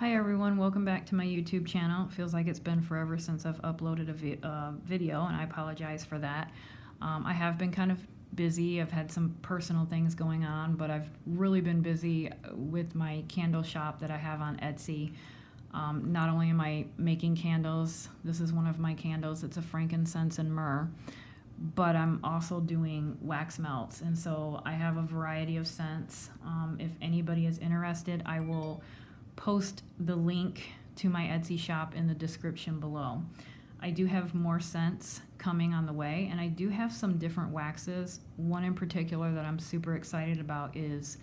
Hi everyone, welcome back to my YouTube channel. It feels like it's been forever since I've uploaded a video, and I apologize for that. I have been kind of busy. I've had some personal things going on, but I've really been busy with my candle shop that I have on Etsy. Not only am I making candles, this is one of my candles, it's a frankincense and myrrh, but I'm also doing wax melts, and so I have a variety of scents. If anybody is interested, I will post the link to my Etsy shop in the description below. I do have more scents coming on the way, and I do have some different waxes. One in particular that I'm super excited about is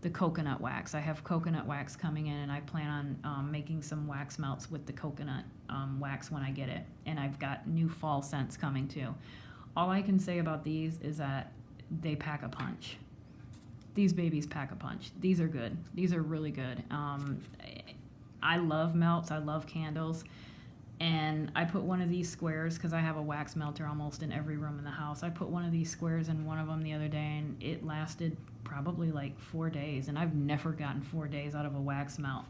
the coconut wax. I have coconut wax coming in, and I plan on making some wax melts with the coconut wax when I get it. And I've got new fall scents coming too. All I can say about these is that they pack a punch. These babies pack a punch. These are good. These are really good. I love melts. I love candles. And I put one of these squares, because I have a wax melter almost in every room in the house. I put one of these squares in one of them the other day, and it lasted probably like 4 days. And I've never gotten 4 days out of a wax melt.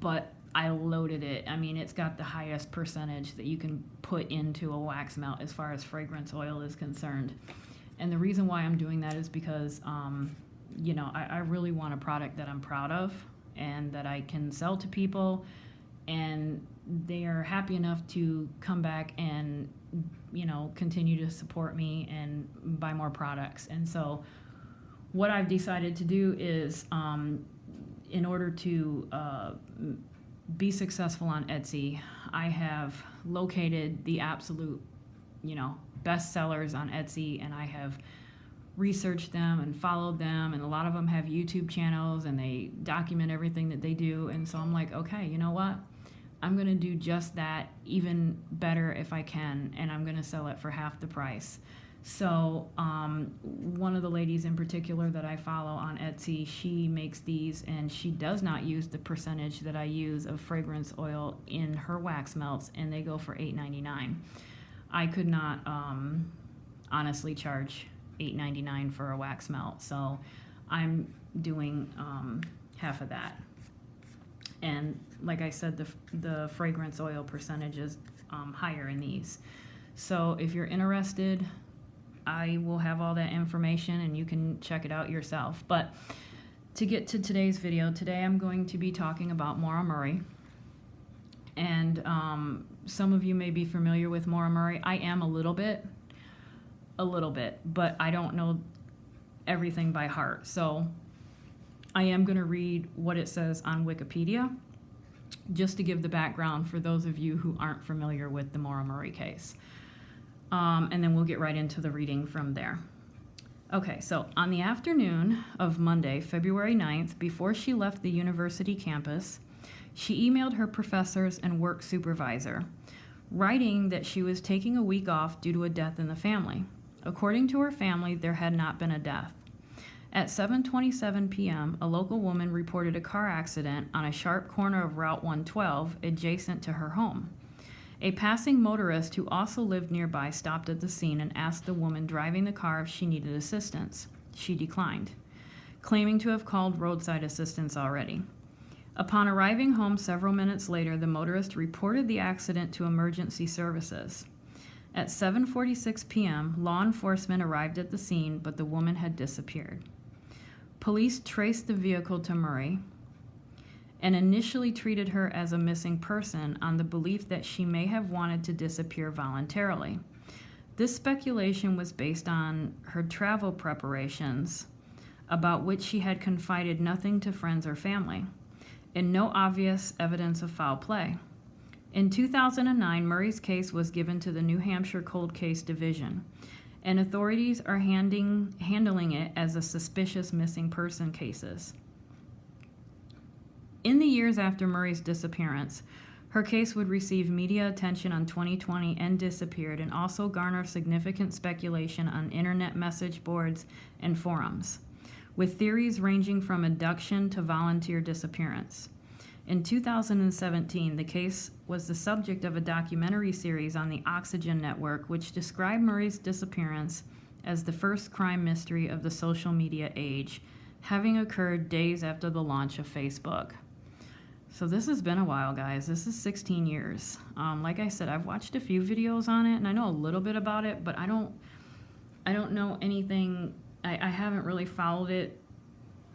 But I loaded it. I mean, it's got the highest percentage that you can put into a wax melt as far as fragrance oil is concerned. And the reason why I'm doing that is because you know, I really want a product that I'm proud of and that I can sell to people, and they are happy enough to come back and, you know, continue to support me and buy more products. And so what I've decided to do is, in order to be successful on Etsy, I have located the absolute, you know, best sellers on Etsy, and I have researched them and followed them, and a lot of them have YouTube channels and they document everything that they do. And so I'm like, okay, you know what, I'm gonna do just that, even better if I can, and I'm gonna sell it for half the price. So one of the ladies in particular that I follow on Etsy, she makes these, and she does not use the percentage that I use of fragrance oil in her wax melts, and they go for $8.99. I could not honestly charge $8.99 for a wax melt, so I'm doing half of that. And like I said, the fragrance oil percentage is higher in these. So if you're interested, I will have all that information and you can check it out yourself. But to get to today's video, today I'm going to be talking about Maura Murray. And some of you may be familiar with Maura Murray. I am a little bit, but I don't know everything by heart. So I am going to read what it says on Wikipedia, just to give the background for those of you who aren't familiar with the Maura Murray case. And then we'll get right into the reading from there. Okay, so on the afternoon of Monday, February 9th, before she left the university campus, she emailed her professors and work supervisor, writing that she was taking a week off due to a death in the family. According to her family, there had not been a death. At 7:27 p.m., a local woman reported a car accident on a sharp corner of Route 112 adjacent to her home. A passing motorist who also lived nearby stopped at the scene and asked the woman driving the car if she needed assistance. She declined, claiming to have called roadside assistance already. Upon arriving home several minutes later, the motorist reported the accident to emergency services. At 7:46 p.m., law enforcement arrived at the scene, but the woman had disappeared. Police traced the vehicle to Murray and initially treated her as a missing person on the belief that she may have wanted to disappear voluntarily. This speculation was based on her travel preparations, about which she had confided nothing to friends or family, and no obvious evidence of foul play. In 2009, Murray's case was given to the New Hampshire Cold Case Division, and authorities are handling it as a suspicious missing person cases. In the years after Murray's disappearance, her case would receive media attention on 2020 and Disappeared, and also garner significant speculation on internet message boards and forums, with theories ranging from abduction to volunteer disappearance. In 2017, the case was the subject of a documentary series on the Oxygen Network, which described Murray's disappearance as the first crime mystery of the social media age, having occurred days after the launch of Facebook. So this has been a while, guys. This is 16 years. Like I said, I've watched a few videos on it, and I know a little bit about it, but I don't know anything. I haven't really followed it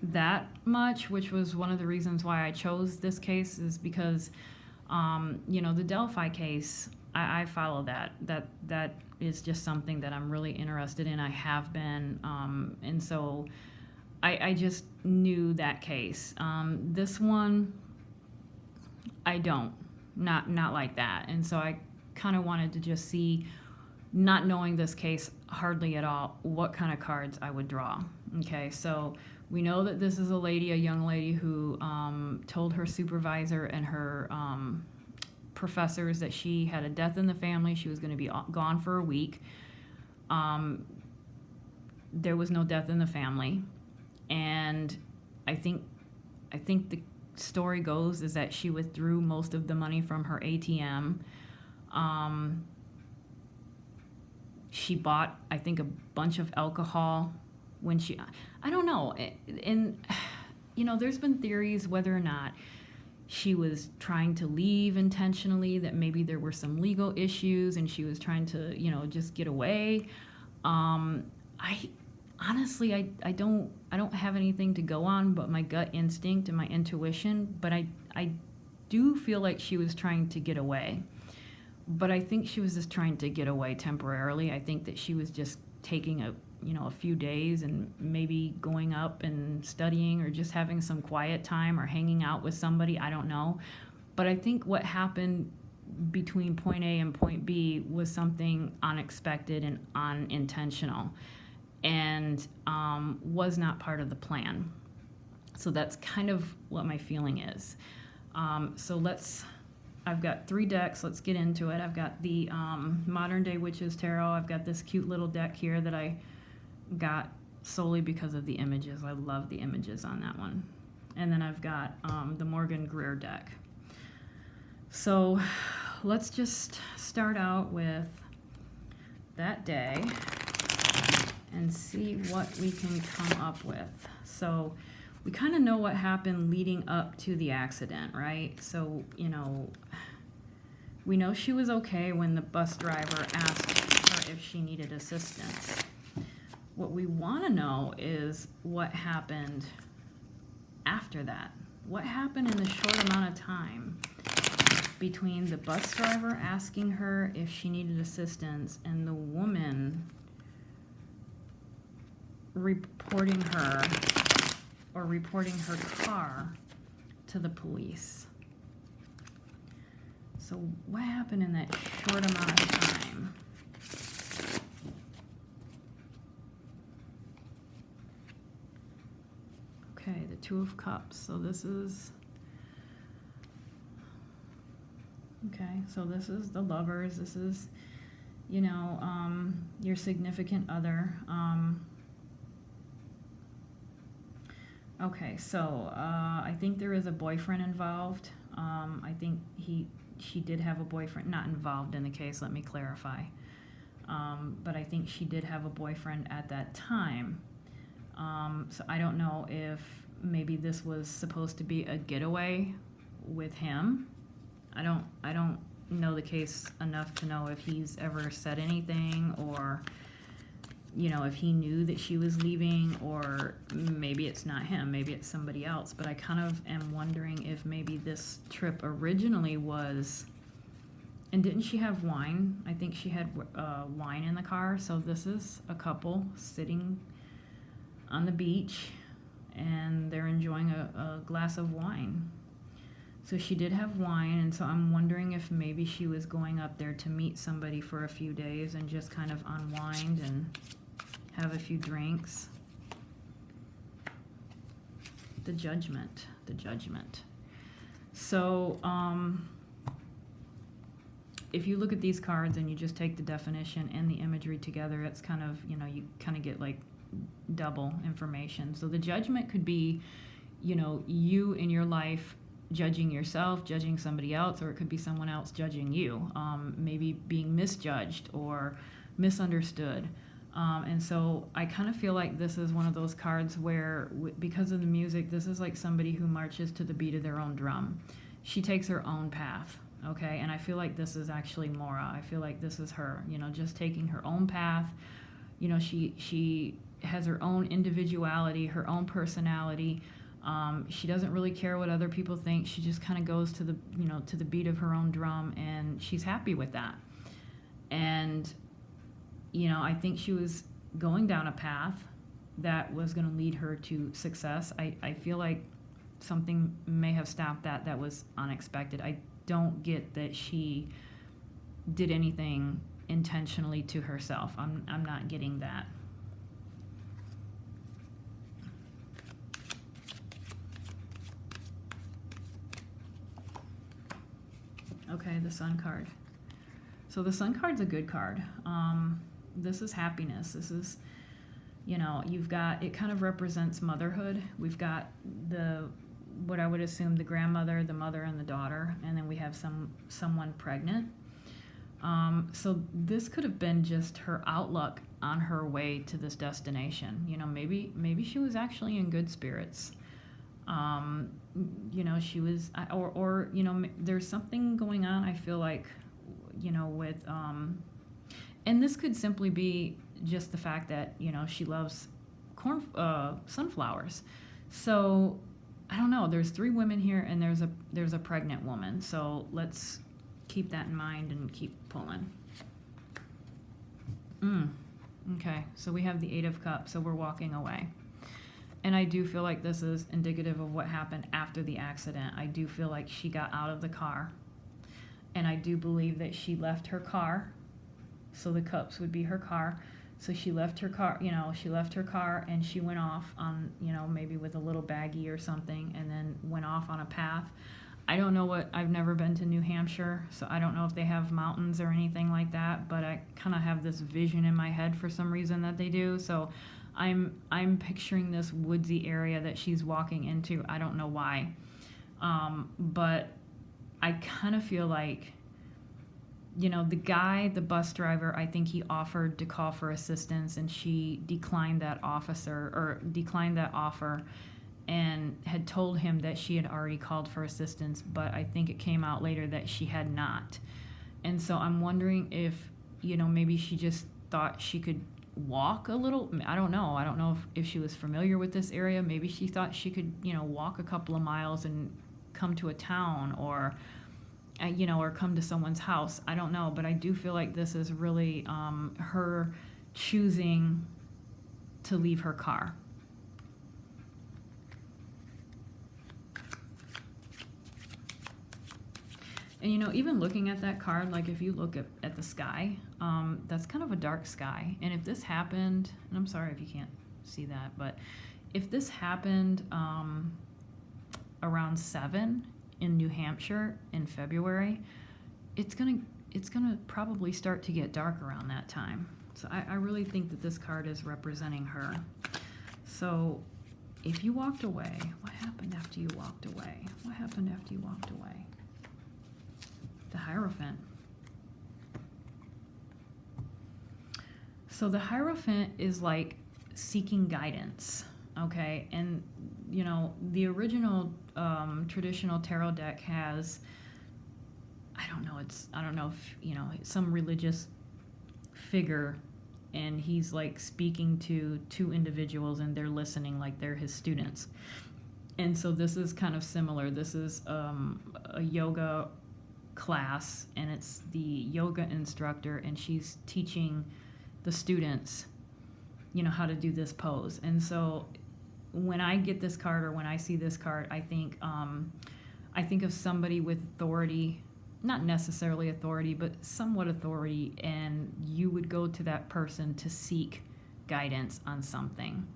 that much, which was one of the reasons why I chose this case, is because, the Delphi case, I follow that. That is just something that I'm really interested in. I have been, and so I just knew that case. This one, I don't, not like that. And so I kind of wanted to just see, not knowing this case hardly at all, what kind of cards I would draw. Okay, so we know that this is a young lady who told her supervisor and her professors that she had a death in the family. She was going to be gone for a week. There was no death in the family. And I think the story goes is that she withdrew most of the money from her ATM. She bought, I think, a bunch of alcohol when I don't know. And, there's been theories whether or not she was trying to leave intentionally, that maybe there were some legal issues and she was trying to, just get away. Honestly, I don't have anything to go on but my gut instinct and my intuition, but I do feel like she was trying to get away. But I think she was just trying to get away temporarily. I think that she was just taking a few days and maybe going up and studying or just having some quiet time or hanging out with somebody. I don't know. But I think what happened between point A and point B was something unexpected and unintentional, and was not part of the plan. So that's kind of what my feeling is. I've got 3 decks. Let's get into it. I've got the Modern Day Witches Tarot. I've got this cute little deck here that I got solely because of the images. I love the images on that one. And then I've got the Morgan Greer deck. So let's just start out with that day and see what we can come up with. So we kind of know what happened leading up to the accident, right? So, we know she was okay when the bus driver asked her if she needed assistance. What we want to know is what happened after that. What happened in the short amount of time between the bus driver asking her if she needed assistance and the woman reporting her car to the police. So what happened in that short amount of time? Okay, the 2 of Cups. So this is, okay, so this is the lovers. This is, your significant other. Okay, so I think there is a boyfriend involved. I think she did have a boyfriend, not involved in the case, let me clarify. But I think she did have a boyfriend at that time. So I don't know if maybe this was supposed to be a getaway with him. I don't know the case enough to know if he's ever said anything, or if he knew that she was leaving, or maybe it's not him, maybe it's somebody else. But I kind of am wondering if maybe this trip originally was, and didn't she have wine? I think she had wine in the car. So this is a couple sitting on the beach and they're enjoying a glass of wine. So she did have wine, and so I'm wondering if maybe she was going up there to meet somebody for a few days and just kind of unwind and have a few drinks. The Judgment. So, if you look at these cards and you just take the definition and the imagery together, it's kind of, you kind of get like double information. So the Judgment could be, you in your life judging yourself, judging somebody else, or it could be someone else judging you, maybe being misjudged or misunderstood. And so I kind of feel like this is one of those cards where, because of the music, this is like somebody who marches to the beat of their own drum. she takes her own path, okay? And I feel like this is actually Maura. I feel like this is her, just taking her own path. She has her own individuality, her own personality. She doesn't really care what other people think. She just kind of goes to the beat of her own drum, and she's happy with that. And, I think she was going down a path that was going to lead her to success. I feel like something may have stopped that was unexpected. I don't get that she did anything intentionally to herself. I'm not getting that. Okay, the Sun card. So the Sun card's a good card. This is happiness. This is, you've got, it kind of represents motherhood. We've got what I would assume the grandmother, the mother, and the daughter, and then we have someone pregnant. So this could have been just her outlook on her way to this destination. Maybe she was actually in good spirits. She was, or there's something going on, I feel like, with, and this could simply be just the fact that, she loves sunflowers. So I don't know, there's 3 women here and there's a pregnant woman. So let's keep that in mind and keep pulling. Okay, so we have the 8 of Cups, so we're walking away. And I do feel like this is indicative of what happened after the accident. I do feel like she got out of the car. And I do believe that she left her car. So the Cups would be her car. So she left her car, she left her car and she went off on, maybe with a little baggie or something, and then went off on a path. I don't know I've never been to New Hampshire, so I don't know if they have mountains or anything like that, but I kind of have this vision in my head for some reason that they do. So I'm picturing this woodsy area that she's walking into. I don't know why. But I kind of feel like, the bus driver, I think he offered to call for assistance and she declined that offer and had told him that she had already called for assistance, but I think it came out later that she had not. And so I'm wondering if, maybe she just thought she could walk a little. I don't know if she was familiar with this area. Maybe she thought she could, walk a couple of miles and come to a town or come to someone's house. I don't know, but I do feel like this is really her choosing to leave her car. And even looking at that card, like if you look at the sky, that's kind of a dark sky. And if this happened, and I'm sorry if you can't see that, but if this happened around 7 in New Hampshire in February, it's gonna probably start to get dark around that time. So I really think that this card is representing her. So if you walked away, what happened after you walked away? What happened after you walked away? The Hierophant. So the Hierophant is like seeking guidance, okay? And, the original traditional tarot deck has, I don't know if, some religious figure, and he's like speaking to 2 individuals and they're listening like they're his students. And so this is kind of similar. This is a yoga class, and it's the yoga instructor, and she's teaching the students, how to do this pose. And so when I get this card, or when I see this card, I think of somebody with authority, not necessarily authority, but somewhat authority, and you would go to that person to seek guidance on something.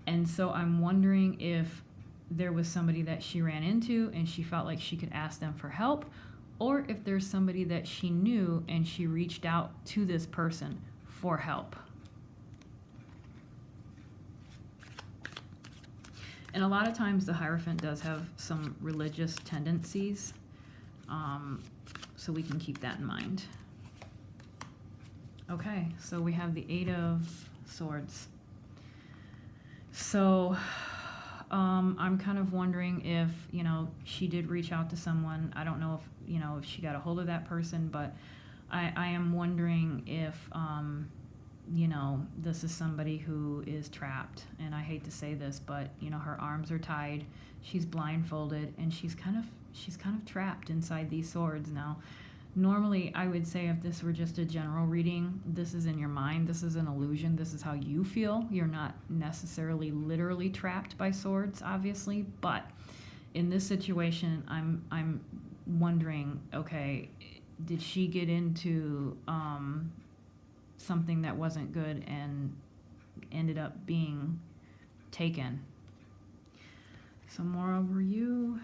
And so I'm wondering if there was somebody that she ran into and she felt like she could ask them for help, or if there's somebody that she knew and she reached out to this person for help. And a lot of times the Hierophant does have some religious tendencies, so we can keep that in mind. Okay, so we have the 8 of Swords. So I'm kind of wondering if, she did reach out to someone. I don't know if, if she got a hold of that person, but I am wondering if, this is somebody who is trapped. And I hate to say this, but, her arms are tied, she's blindfolded, and she's kind of trapped inside these swords now. Normally, I would say if this were just a general reading, this is in your mind, this is an illusion, this is how you feel. You're not necessarily literally trapped by swords, obviously, but in this situation, I'm wondering, okay, did she get into something that wasn't good and ended up being taken? So Maura, were you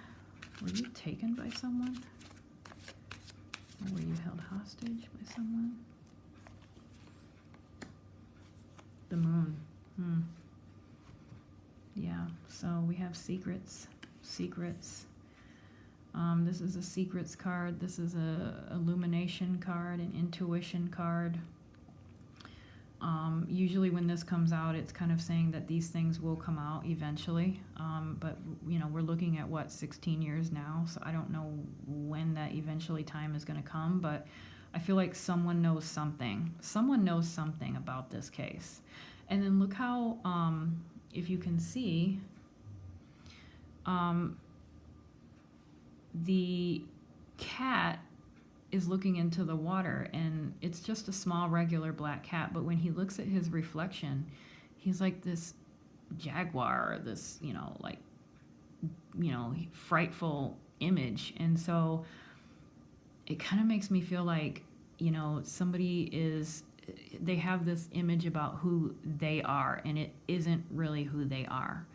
taken by someone? Or were you held hostage by someone? The moon. Yeah, so we have secrets. This is a secrets card. This is a illumination card, an intuition card. Usually when this comes out, it's kind of saying that these things will come out eventually. But, we're looking at, 16 years now, so I don't know when that eventually time is going to come, but I feel like someone knows something. Someone knows something about this case. And then look how, if you can see, the cat is looking into the water, and it's just a small regular black cat, but when he looks at his reflection, he's like this jaguar, or this frightful image. And so it kind of makes me feel like they have this image about who they are, and it isn't really who they are.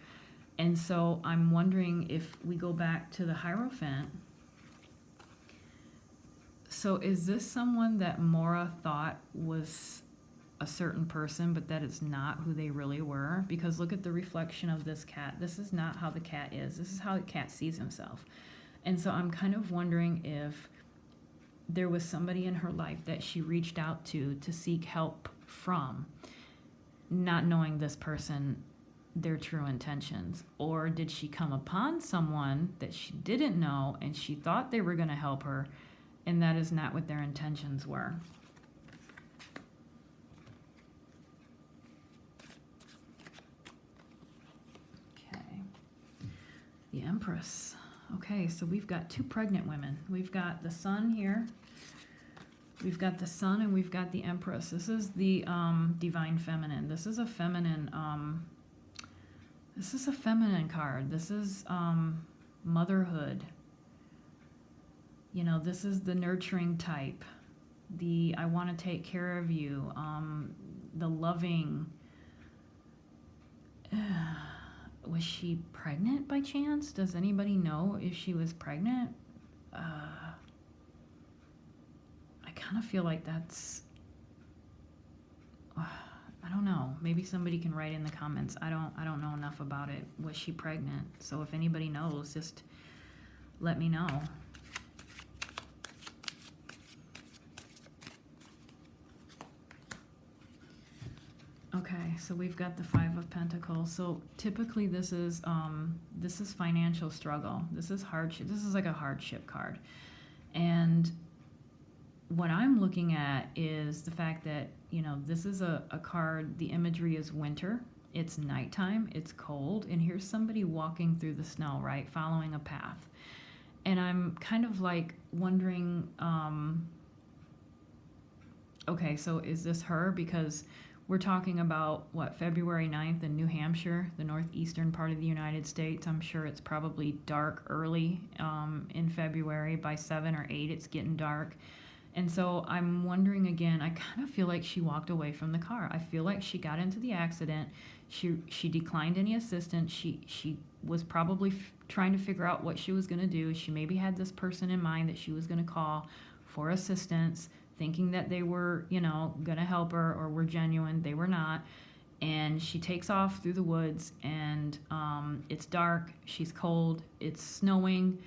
And so I'm wondering if we go back to the Hierophant. So is this someone that Maura thought was a certain person, but that it's not who they really were? Because look at the reflection of this cat. This is not how the cat is. This is how the cat sees himself. And so I'm kind of wondering if there was somebody in her life that she reached out to seek help from, not knowing this person, their true intentions. Or did she come upon someone that she didn't know and she thought they were going to help her, and that is not what their intentions were? Okay. The Empress. Okay, so we've got two pregnant women. We've got the Sun here. We've got the Sun, and we've got the Empress. This is the Divine Feminine. This is a feminine card. This is motherhood. This is the nurturing type, the I want to take care of you, the loving. Was she pregnant by chance? Does anybody know if she was pregnant? I kind of feel like that's, I don't know. Maybe somebody can write in the comments. I don't know enough about it. Was she pregnant? So if anybody knows, just let me know. Okay, so we've got the Five of Pentacles. So typically this is financial struggle. This is hardship. This is like a hardship card. And what I'm looking at is the fact that, this is a card, the imagery is winter, it's nighttime, it's cold, and here's somebody walking through the snow, right, following a path. And I'm kind of like wondering, okay, so is this her? Because we're talking about, February 9th in New Hampshire, the northeastern part of the United States. I'm sure it's probably dark early in February. By 7 or 8, it's getting dark. And so I'm wondering again, I kind of feel like she walked away from the car. I feel like she got into the accident. She declined any assistance. She was probably trying to figure out what she was going to do. She maybe had this person in mind that she was going to call for assistance, thinking that they were, going to help her or were genuine. They were not. And she takes off through the woods, and it's dark, she's cold, it's snowing.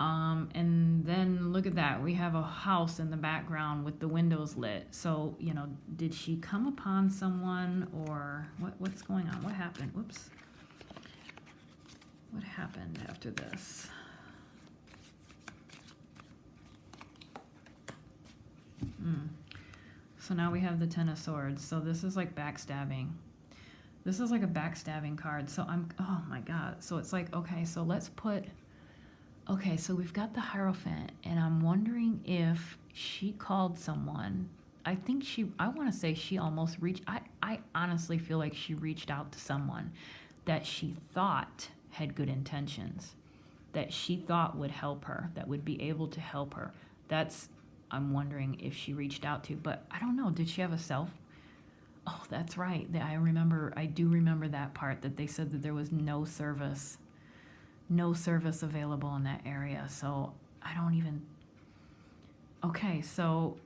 And then look at that. We have a house in the background with the windows lit. So, did she come upon someone, or what's going on? What happened? Whoops. What happened after this? So now we have the Ten of Swords. So this is like backstabbing. This is like a backstabbing card. So oh my God. So it's like, okay, so let's put, okay, so we've got the Hierophant, and I'm wondering if she called someone. I think I want to say she almost reached, I honestly feel like she reached out to someone that she thought had good intentions, that she thought would help her, that would be able to help her. I'm wondering if she reached out to, but I don't know. Did she have a self? Oh, that's right. I do remember that part, that they said that there was no service available in that area. So I don't even, okay, so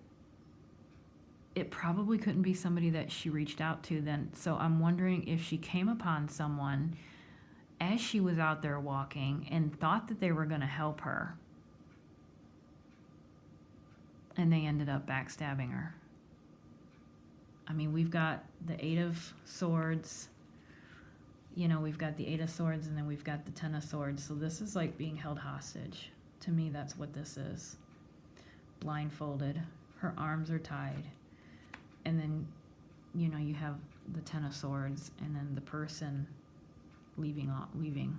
it probably couldn't be somebody that she reached out to then. So I'm wondering if she came upon someone as she was out there walking and thought that they were going to help her, and they ended up backstabbing her. I mean, we've got the Eight of Swords. You know, we've got the Eight of Swords, and then we've got the Ten of Swords. So this is like being held hostage. To me, that's what this is. Blindfolded. Her arms are tied. And then, you know, you have the Ten of Swords, and then the person leaving.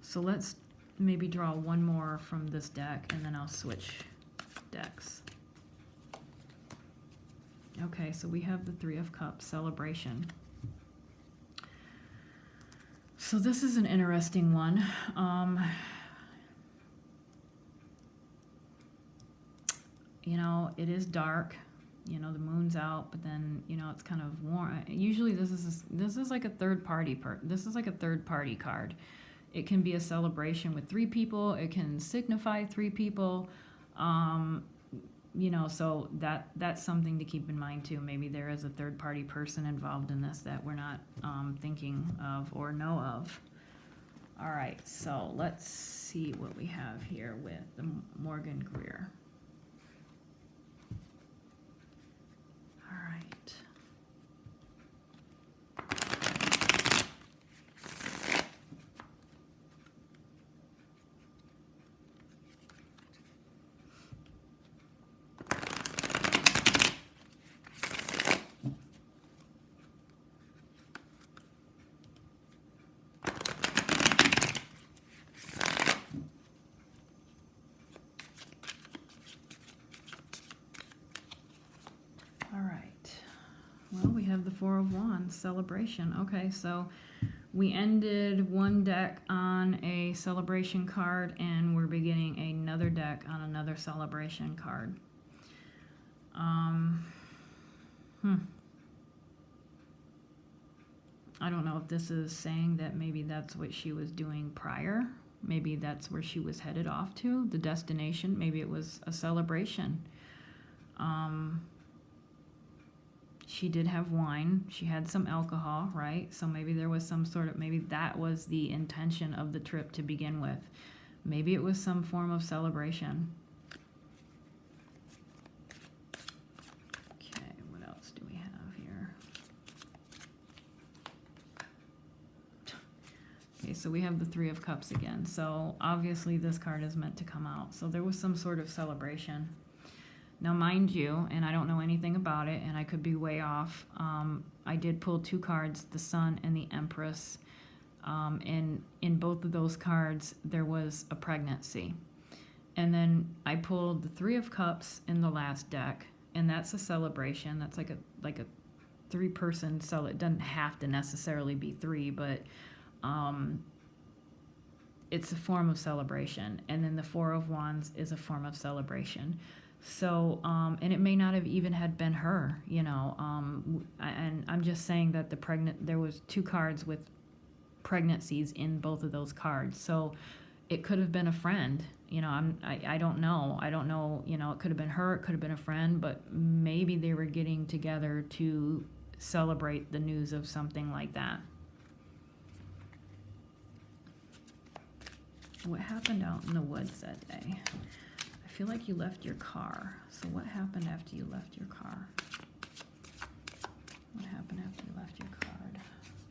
So let's maybe draw one more from this deck, and then I'll switch decks. Okay, so we have the Three of Cups, Celebration. So this is an interesting one. You know, it is dark. You know, the moon's out, but then, you know, it's kind of warm. Usually this is like a third party this is like a third party card. It can be a celebration with three people. It can signify three people. You know, so that's something to keep in mind too. Maybe there is a third party person involved in this that we're not thinking of or know of. All right, so let's see what we have here with the Morgan Greer. All right. Have the Four of Wands, Celebration. Okay, so we ended one deck on a celebration card, and we're beginning another deck on another celebration card. I don't know if this is saying that maybe that's what she was doing prior. Maybe that's where she was headed off to, the destination. Maybe it was a celebration. She did have wine. She had some alcohol, right? So maybe there was some sort of, maybe that was the intention of the trip to begin with. Maybe it was some form of celebration. Okay, what else do we have here? Okay, so we have the Three of Cups again. So obviously this card is meant to come out. So there was some sort of celebration. Now, mind you, and I don't know anything about it, and I could be way off, I did pull two cards, the Sun and the Empress, and in both of those cards, there was a pregnancy. And then I pulled the Three of Cups in the last deck, and that's a celebration. That's like a three-person it doesn't have to necessarily be three, but it's a form of celebration. And then the Four of Wands is a form of celebration. So, and it may not have even had been her, you know, and I'm just saying that there was two cards with pregnancies in both of those cards. So it could have been a friend, you know, I don't know, you know, it could have been her, it could have been a friend, but maybe they were getting together to celebrate the news of something like that. What happened out in the woods that day? I feel like you left your car. So what happened after you left your car? What happened after you left your card?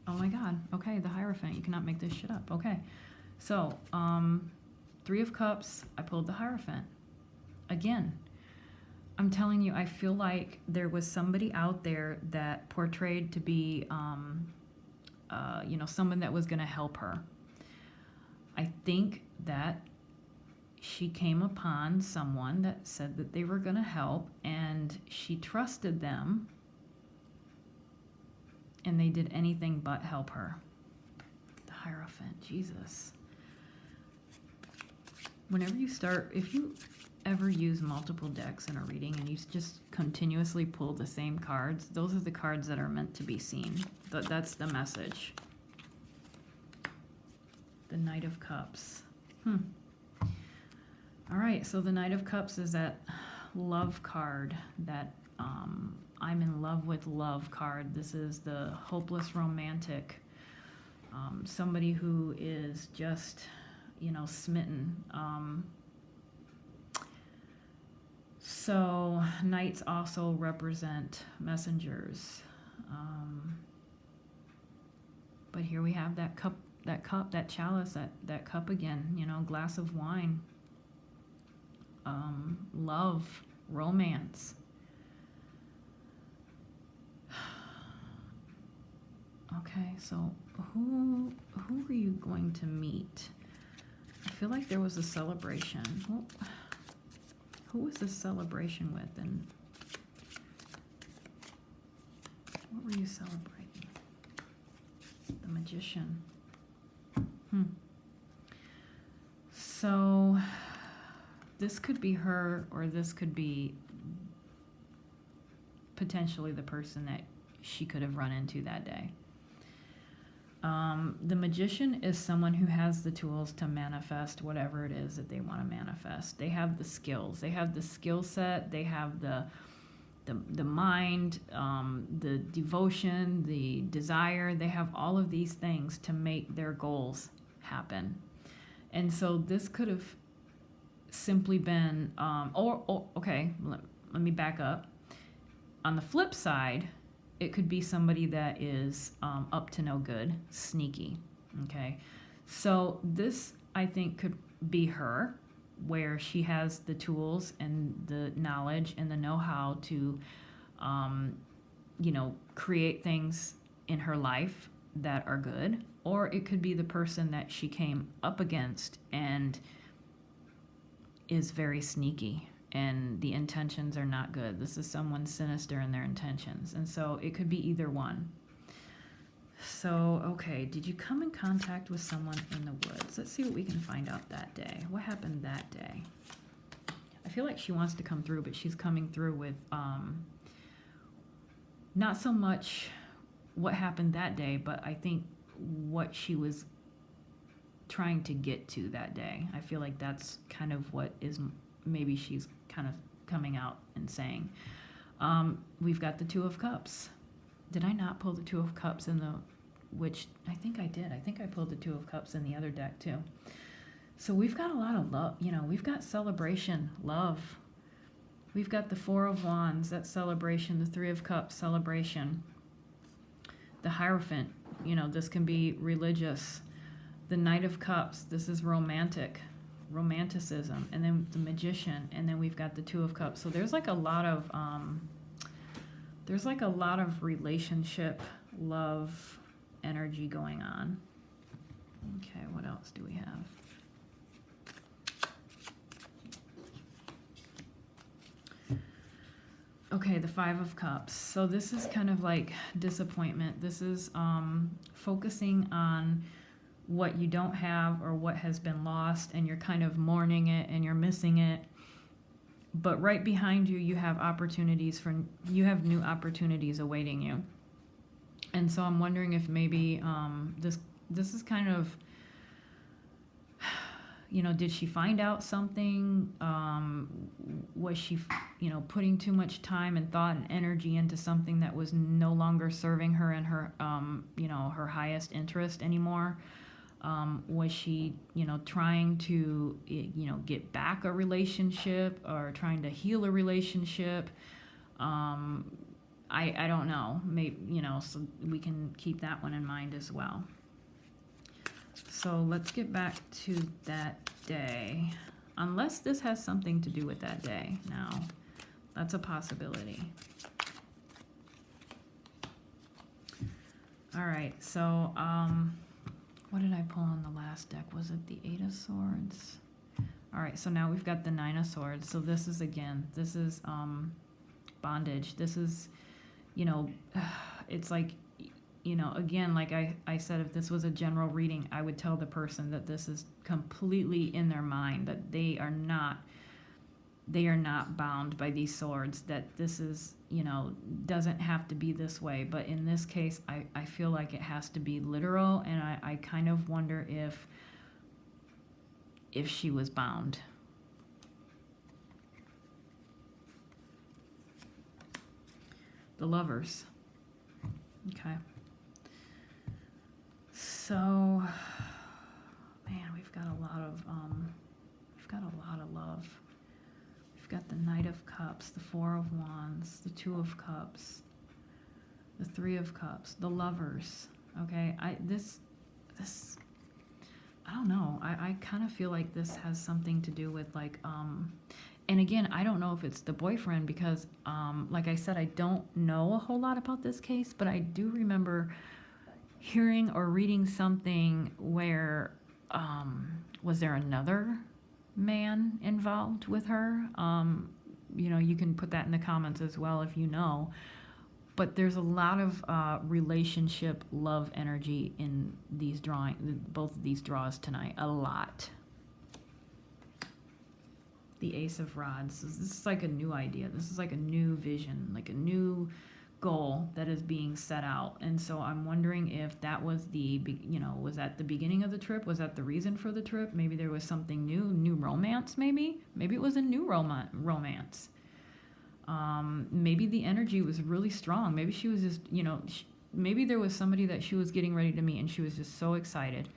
Oh my God. Okay, the Hierophant. You cannot make this shit up. Okay. So, Three of Cups, I pulled the Hierophant. Again, I'm telling you, I feel like there was somebody out there that portrayed to be, someone that was going to help her. I think that she came upon someone that said that they were going to help, and she trusted them, and they did anything but help her. The Hierophant, Jesus. Whenever you start, if you ever use multiple decks in a reading and you just continuously pull the same cards, those are the cards that are meant to be seen. That's the message. The Knight of Cups. All right, so the Knight of Cups is that love card, that I'm in love with love card. This is the hopeless romantic. Somebody who is just, smitten. So knights also represent messengers. But here we have that cup, that chalice, that cup again, glass of wine. Love, romance. Okay, so who are you going to meet? I feel like there was a celebration. Who was this celebration with, and what were you celebrating? The Magician. So this could be her, or this could be potentially the person that she could have run into that day. The Magician is someone who has the tools to manifest whatever it is that they want to manifest. They have the skills. They have the skill set. They have the mind, the devotion, the desire. They have all of these things to make their goals happen. And so this could have simply been, okay, let me back up. On the flip side, it could be somebody that is up to no good, sneaky, okay? So this, I think, could be her, where she has the tools and the knowledge and the know-how to, create things in her life that are good. Or it could be the person that she came up against and is very sneaky, and the intentions are not good. This is someone sinister in their intentions. And so it could be either one. So, okay, did you come in contact with someone in the woods? Let's see what we can find out that day. What happened that day? I feel like she wants to come through, but she's coming through with not so much what happened that day, but I think what she was trying to get to that day. I feel like that's kind of what is maybe she's kind of coming out and saying. We've got the Two of Cups. Did I not pull the Two of Cups in the, which I think I did. I think I pulled the Two of Cups in the other deck too. So we've got a lot of love, we've got celebration, love. We've got the Four of Wands, that celebration, the Three of Cups, celebration. The Hierophant, this can be religious. The Knight of Cups, this is romanticism. And then the Magician, and then we've got the Two of Cups. So there's like a lot of relationship, love, energy going on. Okay, what else do we have? Okay, the Five of Cups. So this is kind of like disappointment. This is focusing on what you don't have or what has been lost, and you're kind of mourning it and you're missing it. But right behind you, you have new opportunities awaiting you. And so I'm wondering if maybe this is kind of, did she find out something? Was she, putting too much time and thought and energy into something that was no longer serving her in her, her highest interest anymore? Was she, trying to, get back a relationship or trying to heal a relationship? I don't know. Maybe, so we can keep that one in mind as well. So let's get back to that day. Unless this has something to do with that day. Now, that's a possibility. All right, so what did I pull on the last deck? Was it the Eight of Swords? All right, so now we've got the Nine of Swords. So this is, again, this is bondage. This is, you know, it's like, you know, again, like I said, if this was a general reading, I would tell the person that this is completely in their mind, that they are not bound by these swords, that this is, you know, doesn't have to be this way. But in this case, I feel like it has to be literal, and I kind of wonder if she was bound. The Lovers. Okay. So, man, we've got a lot of love. We've got the Knight of Cups, the Four of Wands, the Two of Cups, the Three of Cups, the Lovers. Okay, this I don't know. I kind of feel like this has something to do with like and again, I don't know if it's the boyfriend because like I said, I don't know a whole lot about this case, but I do remember hearing or reading something where was there another man involved with her? You know, you can put that in the comments as well if you know. But there's a lot of relationship, love energy in these both of these draws tonight. A lot. The Ace of Rods. This is like a new idea. This is like a new vision, like a new goal that is being set out. And so I'm wondering if that was was that the beginning of the trip? Was that the reason for the trip? Maybe there was something new romance maybe? Maybe it was a new romance. Maybe the energy was really strong. Maybe she was just, you know, maybe there was somebody that she was getting ready to meet and she was just so excited.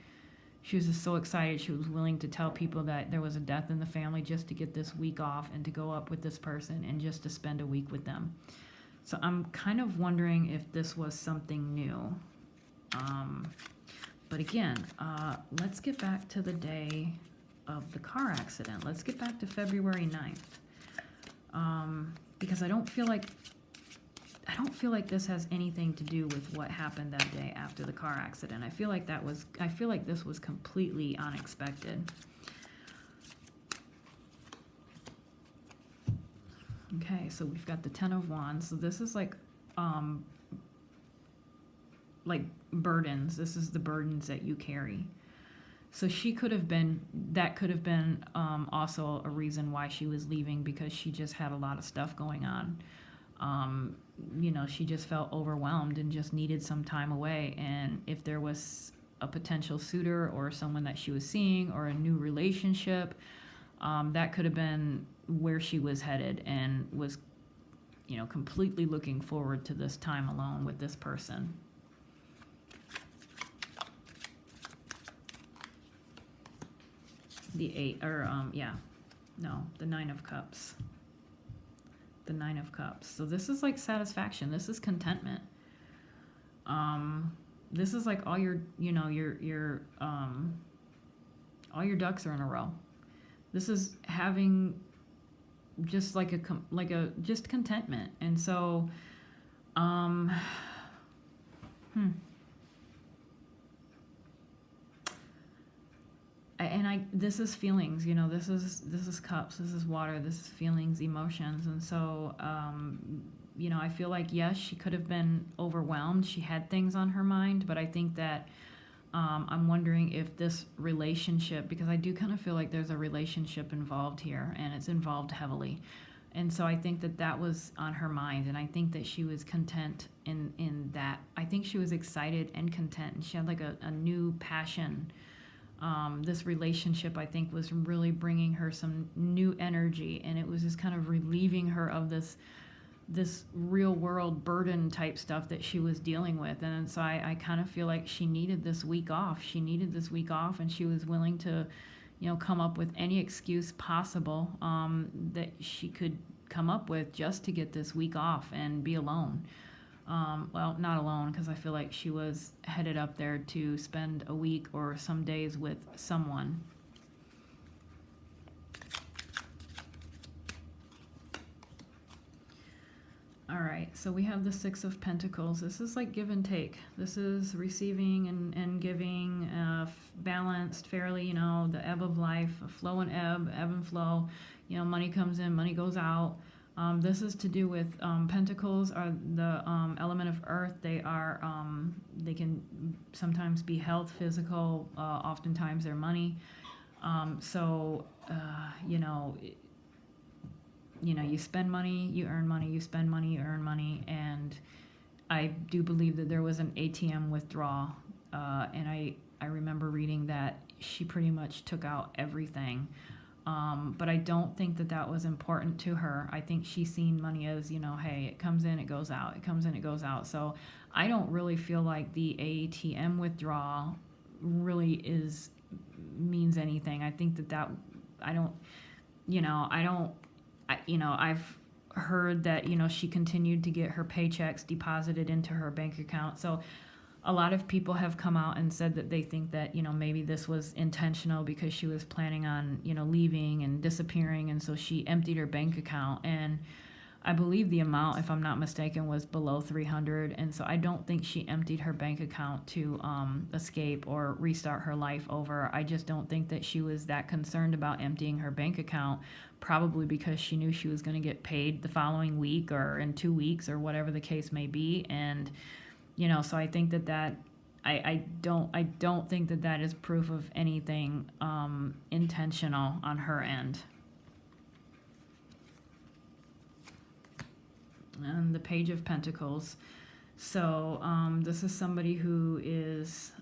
She was just so excited. She was willing to tell people that there was a death in the family just to get this week off and to go up with this person and just to spend a week with them. So I'm kind of wondering if this was something new. But again, let's get back to the day of the car accident. Let's get back to February 9th. Because I don't feel like this has anything to do with what happened that day after the car accident. I feel like this was completely unexpected. Okay, so we've got the Ten of Wands. So this is like burdens. This is the burdens that you carry. So that could have been also a reason why she was leaving, because she just had a lot of stuff going on. You know, she just felt overwhelmed and just needed some time away. And if there was a potential suitor or someone that she was seeing or a new relationship, that could have been where she was headed and was, you know, completely looking forward to this time alone with this person. The Nine of Cups. The Nine of Cups. So this is like satisfaction. This is contentment. This is like all your all your ducks are in a row. This is having just like just contentment. And so, this is feelings, you know, this is cups, this is water, this is feelings, emotions. And so, you know, I feel like, yes, she could have been overwhelmed. She had things on her mind, but I think that I'm wondering if this relationship, because I do kind of feel like there's a relationship involved here, and it's involved heavily. And so I think that was on her mind, and I think that she was content in that. I think she was excited and content, and she had like a new passion. This relationship, I think, was really bringing her some new energy, and it was just kind of relieving her of this real world burden type stuff that she was dealing with. And so I kind of feel like she needed this week off. She needed this week off, and she was willing to, you know, come up with any excuse possible that she could come up with just to get this week off and be alone. Well, not alone, because I feel like she was headed up there to spend a week or some days with someone. All right, so we have the Six of Pentacles. This is like give and take. This is receiving and giving, balanced, fairly, you know, the ebb of life, a flow and ebb and flow. You know, money comes in, money goes out. This is to do with pentacles are the element of earth. They are they can sometimes be health, physical. Oftentimes they're money. You spend money, you earn money. You spend money, you earn money. And I do believe that there was an ATM withdrawal, and I remember reading that she pretty much took out everything. But I don't think that that was important to her. I think she's seen money as, you know, hey, it comes in, it goes out. It comes in, it goes out. So I don't really feel like the ATM withdrawal really means anything. I think I've heard that, you know, she continued to get her paychecks deposited into her bank account. So a lot of people have come out and said that they think that, you know, maybe this was intentional because she was planning on, you know, leaving and disappearing. And so she emptied her bank account. And I believe the amount, if I'm not mistaken, was below 300. And so I don't think she emptied her bank account to escape or restart her life over. I just don't think that she was that concerned about emptying her bank account, probably because she knew she was going to get paid the following week or in 2 weeks or whatever the case may be. And you know, so I think that I don't think that that is proof of anything intentional on her end. And the Page of Pentacles. So this is somebody who is,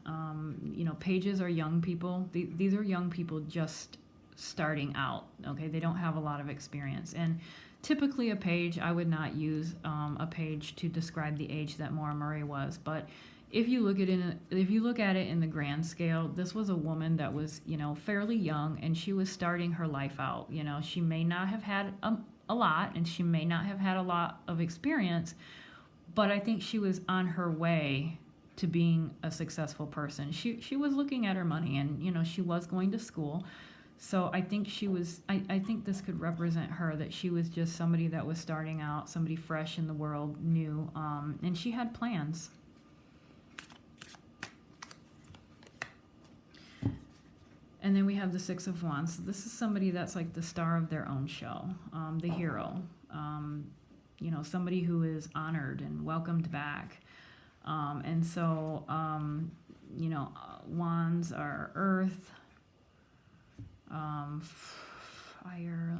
pages are young people. These are young people just starting out. Okay, they don't have a lot of experience. And typically a page, I would not use a page to describe the age that Maura Murray was, but if you look at it in the grand scale, this was a woman that was, you know, fairly young, and she was starting her life out. You know, she may not have had a lot, and she may not have had a lot of experience, but I think she was on her way to being a successful person. She was looking at her money, and, you know, she was going to school. So I think I think this could represent her, that she was just somebody that was starting out, somebody fresh in the world, new, and she had plans. And then we have the Six of Wands. So this is somebody that's like the star of their own show, the hero, somebody who is honored and welcomed back. Wands are earth. Fire,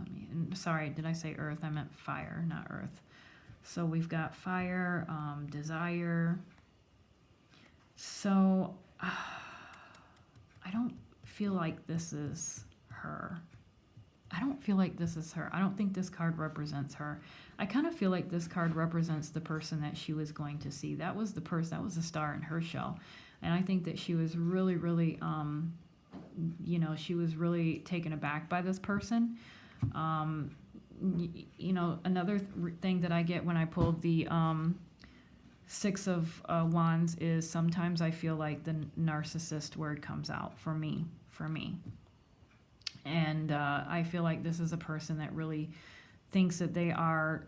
sorry, did I say earth? I meant fire, not earth. So we've got fire, desire. So I don't feel like this is her. I don't think this card represents her. I kind of feel like this card represents the person that she was going to see. That was the person, that was the star in her show. And I think that she was really, really, she was really taken aback by this person. Another thing that I get when I pulled the Six of Wands is sometimes I feel like the narcissist word comes out for me. And I feel like this is a person that really thinks that they are,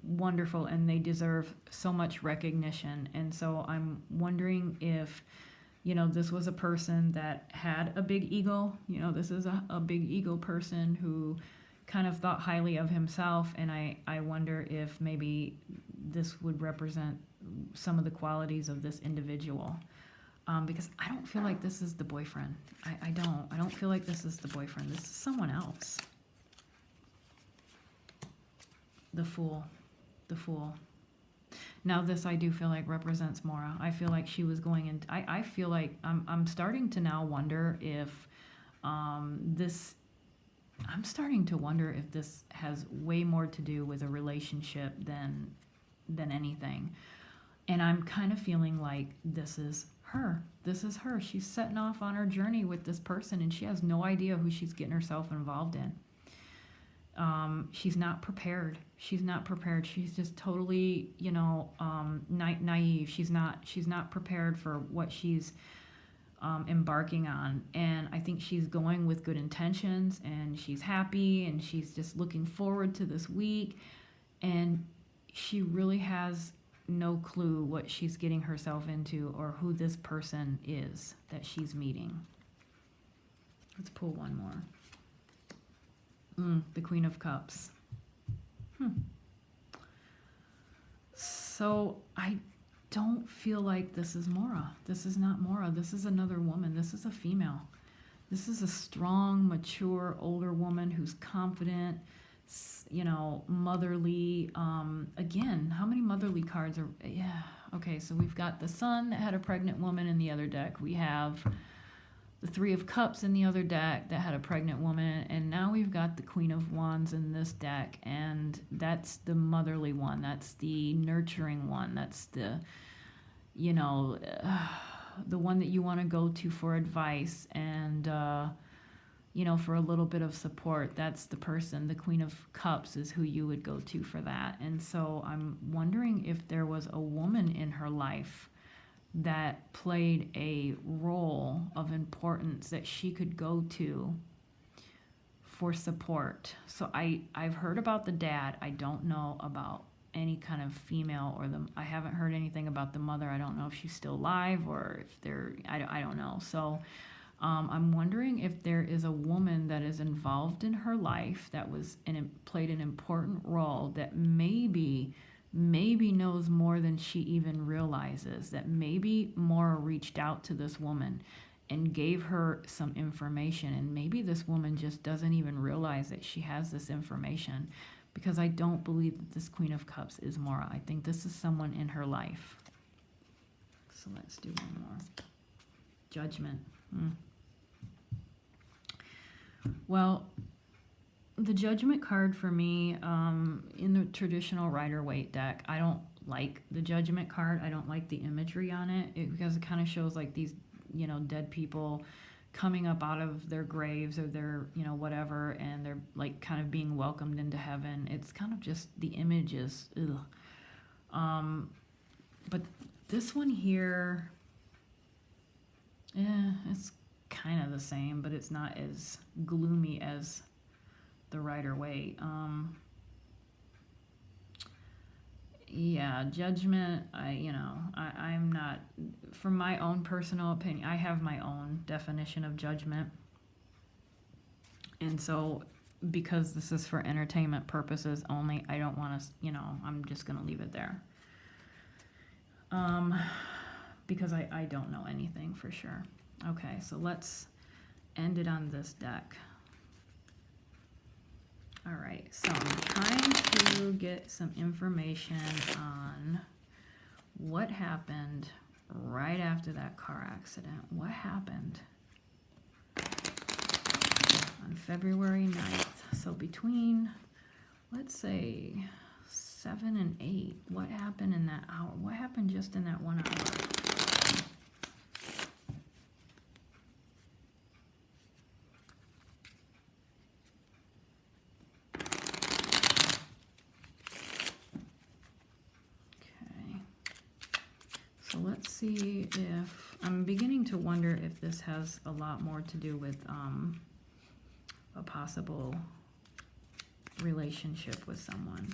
wonderful, and they deserve so much recognition. And so I'm wondering if, this was a person that had a big ego. This is a big ego person who kind of thought highly of himself. And I wonder if maybe this would represent some of the qualities of this individual. Because I don't feel like this is the boyfriend. I don't feel like this is the boyfriend. This is someone else. The Fool. Now this I do feel like represents Maura. I feel like she was going in. I feel like I'm starting to now wonder if this has way more to do with a relationship than anything. And I'm kind of feeling like this is her. She's setting off on her journey with this person, and she has no idea who she's getting herself involved in. She's not prepared. She's not prepared. She's just totally, naive. She's not prepared for what she's embarking on. And I think she's going with good intentions, and she's happy, and she's just looking forward to this week. And she really has no clue what she's getting herself into or who this person is that she's meeting. Let's pull one more. The Queen of Cups. So I don't feel like this is Maura. This is not Maura. This is another woman. This is a female. This is a strong, mature, older woman who's confident, motherly. Again, how many motherly cards are... Yeah. Okay, so we've got the Sun that had a pregnant woman in the other deck. We have the Three of Cups in the other deck that had a pregnant woman, and now we've got the Queen of Wands in this deck, and that's the motherly one. That's the nurturing one. That's the, the one that you want to go to for advice and, for a little bit of support. That's the person. The Queen of Cups is who you would go to for that. And so I'm wondering if there was a woman in her life that played a role of importance that she could go to for support. So I've heard about the dad. I don't know about any kind of female I haven't heard anything about the mother. I don't know if she's still alive or if I don't know. So I'm wondering if there is a woman that is involved in her life that played an important role that maybe knows more than she even realizes, that maybe Maura reached out to this woman and gave her some information, and maybe this woman just doesn't even realize that she has this information, because I don't believe that this Queen of Cups is Maura. I think this is someone in her life. So let's do one more. Judgment. Well, the Judgment card for me, in the traditional Rider-Waite deck, I don't like the Judgment card. I don't like the imagery on it, because it kind of shows like these, dead people coming up out of their graves or their, whatever, and they're like kind of being welcomed into heaven. It's kind of just, the image is, ugh. But this one here, it's kind of the same, but it's not as gloomy as the Rider-Waite. Judgment, I'm not, from my own personal opinion, I have my own definition of judgment. And so, because this is for entertainment purposes only, I don't want to, I'm just going to leave it there. Because I don't know anything for sure. Okay, so let's end it on this deck. All right, so I'm trying to get some information on what happened right after that car accident. What happened on February 9th? So between, let's say, 7 and 8, what happened in that hour? What happened just in that 1 hour? So let's see if, I'm beginning to wonder if this has a lot more to do with a possible relationship with someone.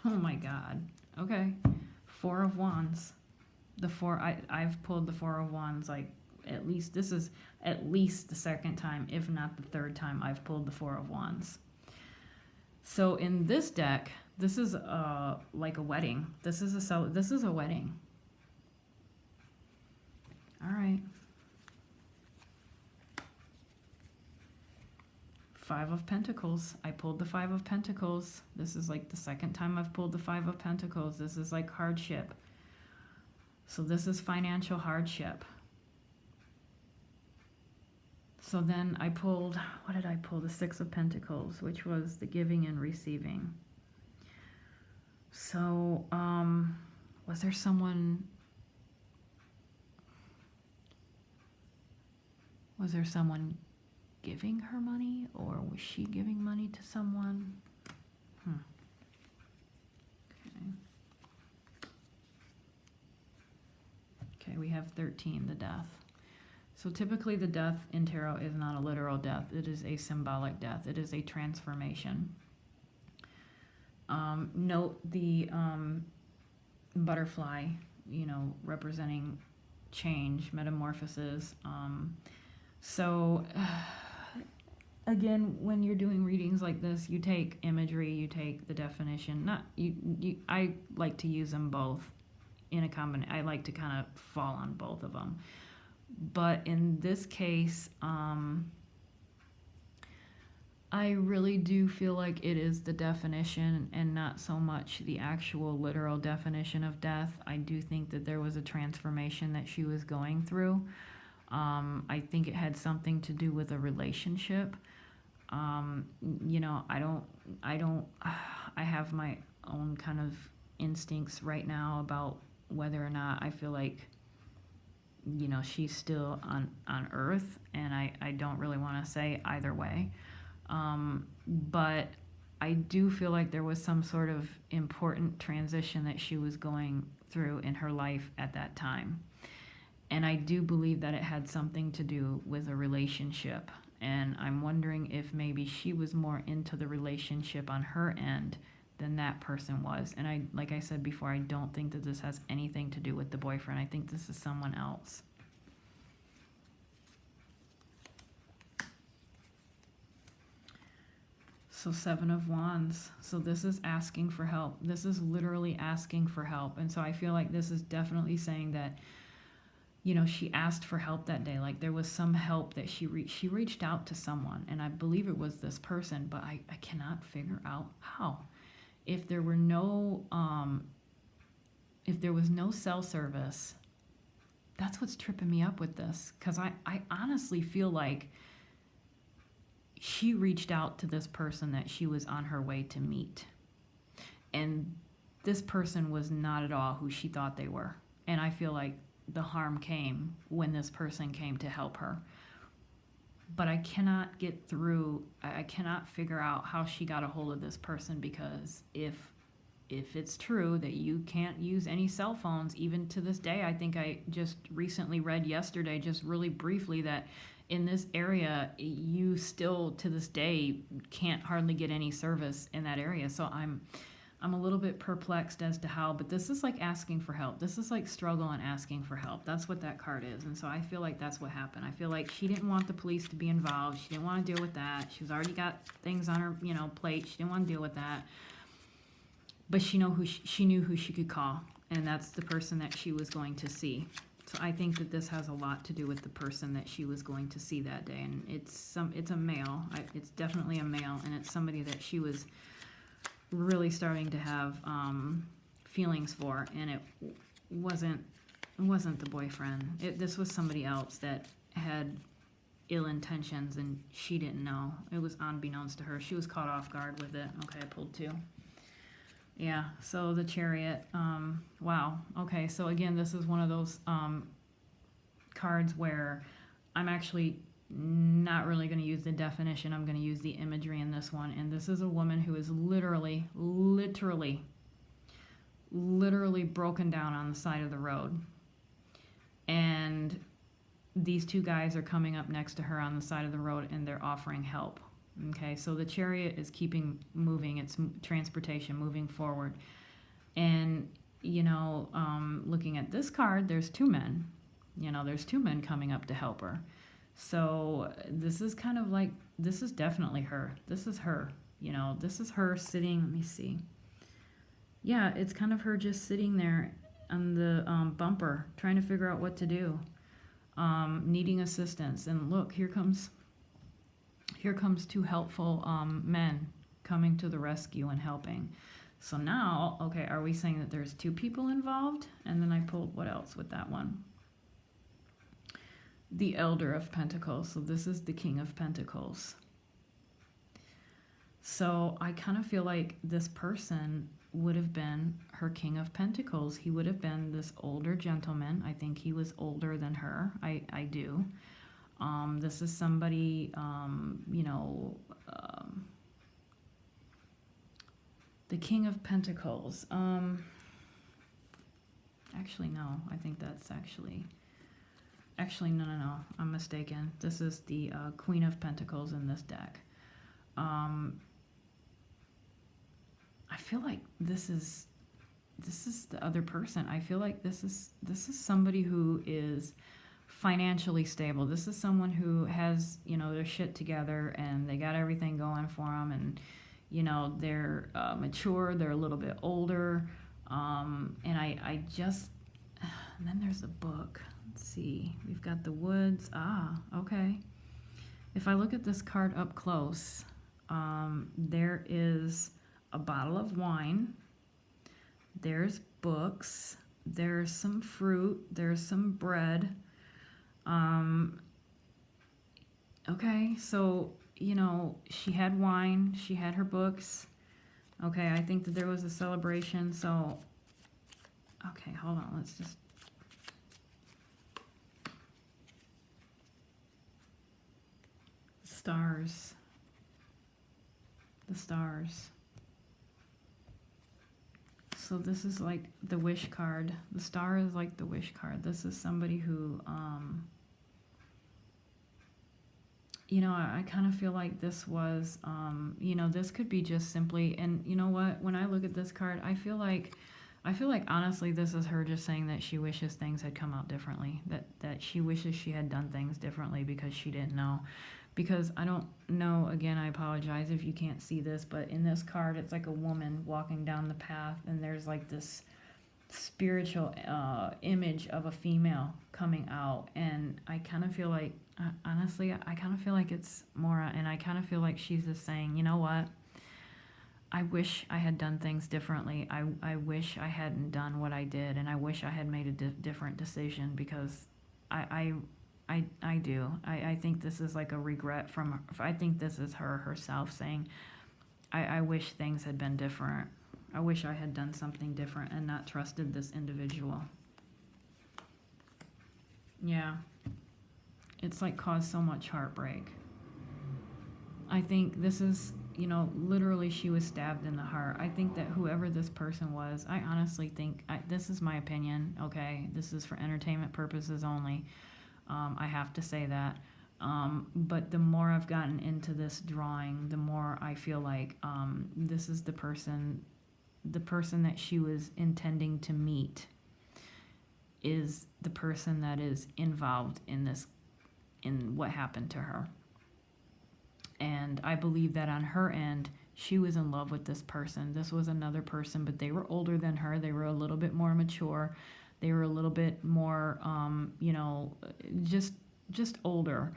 Oh my God. Okay. Four of Wands. I've pulled the Four of Wands like this is at least the second time, if not the third time I've pulled the Four of Wands. So in this deck, this is like a wedding. This is a wedding. All right. Five of Pentacles. I pulled the Five of Pentacles. This is like the second time I've pulled the Five of Pentacles. This is like hardship. So this is financial hardship. So then I pulled, what did I pull? The Six of Pentacles, which was the giving and receiving. So, was there someone Was there someone giving her money, or was she giving money to someone? Okay. Okay, we have 13, the death. So typically the death in tarot is not a literal death. It is a symbolic death. It is a transformation. Note the butterfly, representing change, metamorphosis. Again, when you're doing readings like this, you take imagery, you take the definition. I like to use them both in a combination. I like to kind of fall on both of them. But in this case, I really do feel like it is the definition and not so much the actual literal definition of death. I do think that there was a transformation that she was going through. I think it had something to do with a relationship. I have my own kind of instincts right now about whether or not I feel like, she's still on Earth, and I don't really want to say either way. But I do feel like there was some sort of important transition that she was going through in her life at that time. And I do believe that it had something to do with a relationship. And I'm wondering if maybe she was more into the relationship on her end than that person was. And like I said before, I don't think that this has anything to do with the boyfriend. I think this is someone else. So 7 of Wands. So this is asking for help. This is literally asking for help. And so I feel like this is definitely saying that, she asked for help that day. Like there was some help that she reached out to someone, and I believe it was this person, but I cannot figure out how. If there was no cell service, that's what's tripping me up with this. Because I honestly feel like she reached out to this person that she was on her way to meet. And this person was not at all who she thought they were. And I feel like the harm came when this person came to help her. But I cannot I cannot figure out how she got a hold of this person, because if it's true that you can't use any cell phones, even to this day, I think I just recently read yesterday, just really briefly, that in this area, you still to this day can't hardly get any service in that area. So I'm a little bit perplexed as to how, but this is like asking for help. This is like struggle and asking for help. That's what that card is. And so I feel like that's what happened. I feel like she didn't want the police to be involved. She didn't want to deal with that. She's already got things on her, plate. She didn't want to deal with that. But she knew who she could call, and that's the person that she was going to see. So I think that this has a lot to do with the person that she was going to see that day, and it's a male. It's definitely a male, and it's somebody that she was really starting to have feelings for, and it wasn't the boyfriend. This was somebody else that had ill intentions, and she didn't know. It was unbeknownst to her. She was caught off guard with it. Okay, I pulled 2. Yeah, so the Chariot. Wow. Okay, so again, this is one of those cards where I'm actually not really going to use the definition. I'm going to use the imagery in this one. And this is a woman who is literally broken down on the side of the road. And these 2 guys are coming up next to her on the side of the road, and they're offering help. Okay, so the Chariot is moving, it's transportation, moving forward. And, looking at this card, there's 2 men. There's 2 men coming up to help her. So this is kind of like, this is definitely her. This is her. This is her sitting, let me see. Yeah, it's kind of her just sitting there on the bumper, trying to figure out what to do, needing assistance. And look, here comes 2 helpful men coming to the rescue and helping. So now, okay, are we saying that there's 2 people involved? And then I pulled what else with that one? The Elder of Pentacles. So this is the King of Pentacles. So I kind of feel like this person would have been her King of Pentacles. He would have been this older gentleman. I think he was older than her. I do. This is somebody, the King of Pentacles. Actually, no. I think that's actually, no. I'm mistaken. This is the Queen of Pentacles in this deck. I feel like this is the other person. I feel like this is somebody who is financially stable. This is someone who has, their shit together and they got everything going for them, and they're mature, they're a little bit older, and I just, and then there's a book. Let's see, we've got the woods. Okay. If I look at this card up close, there is a bottle of wine, there's books, there's some fruit, there's some bread. Okay, so, she had wine, she had her books. Okay, I think that there was a celebration, so, okay, hold on, let's just, stars, the stars. So this is like the wish card. The star is like the wish card. This is somebody who, I kind of feel like this was, this could be just simply, and you know what, when I look at this card, I feel like honestly this is her just saying that she wishes things had come out differently, that she wishes she had done things differently because she didn't know. Because I don't know, again, I apologize if you can't see this, but in this card it's like a woman walking down the path, and there's like this spiritual image of a female coming out, and I kind of feel like, honestly, I kind of feel like it's Maura, and I kind of feel like she's just saying, you know what, I wish I had done things differently. I wish I hadn't done what I did, and I wish I had made a different decision, because I do. I think this is like a regret from, I think this is her herself saying, I wish things had been different. I wish I had done something different and not trusted this individual. Yeah. It's like caused so much heartbreak. I think this is, literally she was stabbed in the heart. I think that whoever this person was, I honestly think, this is my opinion, okay? This is for entertainment purposes only. I have to say that. But the more I've gotten into this drawing, the more I feel like this is the person that she was intending to meet is the person that is involved in what happened to her. And I believe that on her end, she was in love with this person. This was another person, but they were older than her. They were a little bit more mature. They were a little bit more, just older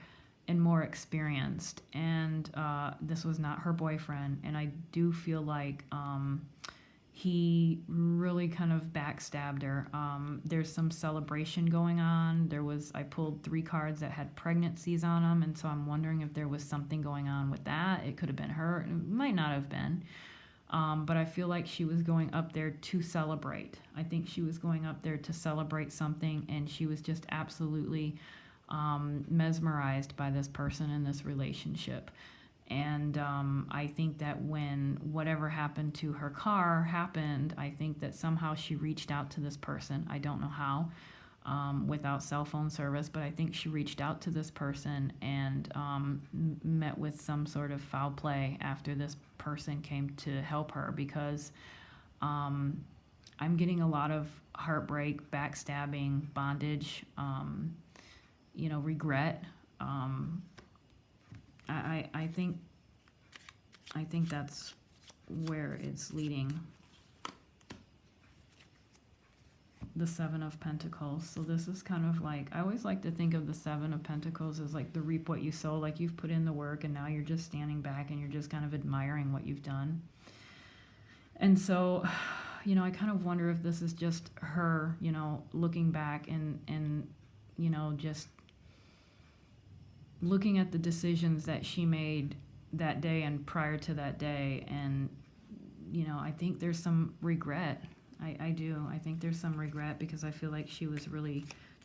and more experienced. And this was not her boyfriend. And I do feel like he really kind of backstabbed her. There's some celebration going on. I pulled 3 cards that had pregnancies on them. And so I'm wondering if there was something going on with that. It could have been her. It might not have been. But I feel like she was going up there to celebrate. I think she was going up there to celebrate something, and she was just absolutely mesmerized by this person in this relationship. And I think that when whatever happened to her car happened, I think that somehow she reached out to this person. I don't know how, without cell phone service, but I think she reached out to this person and met with some sort of foul play after this person came to help her, because I'm getting a lot of heartbreak, backstabbing, bondage, regret. I think that's where it's leading. The 7 of Pentacles. So this is kind of like, I always like to think of the 7 of Pentacles as like the reap what you sow, like you've put in the work and now you're just standing back and you're just kind of admiring what you've done. And so, I kind of wonder if this is just her, looking back and just looking at the decisions that she made that day and prior to that day. And, I think there's some regret. I do. I think there's some regret, because I feel like she was really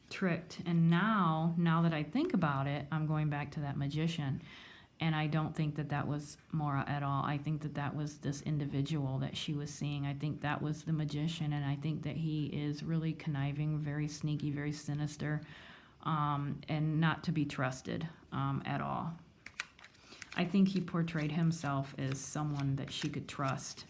tricked. And now that I think about it, I'm going back to that magician. And I don't think that that was Maura at all. I think that that was this individual that she was seeing. I think that was the magician, and I think that he is really conniving, very sneaky, very sinister, and not to be trusted at all. I think he portrayed himself as someone that she could trust,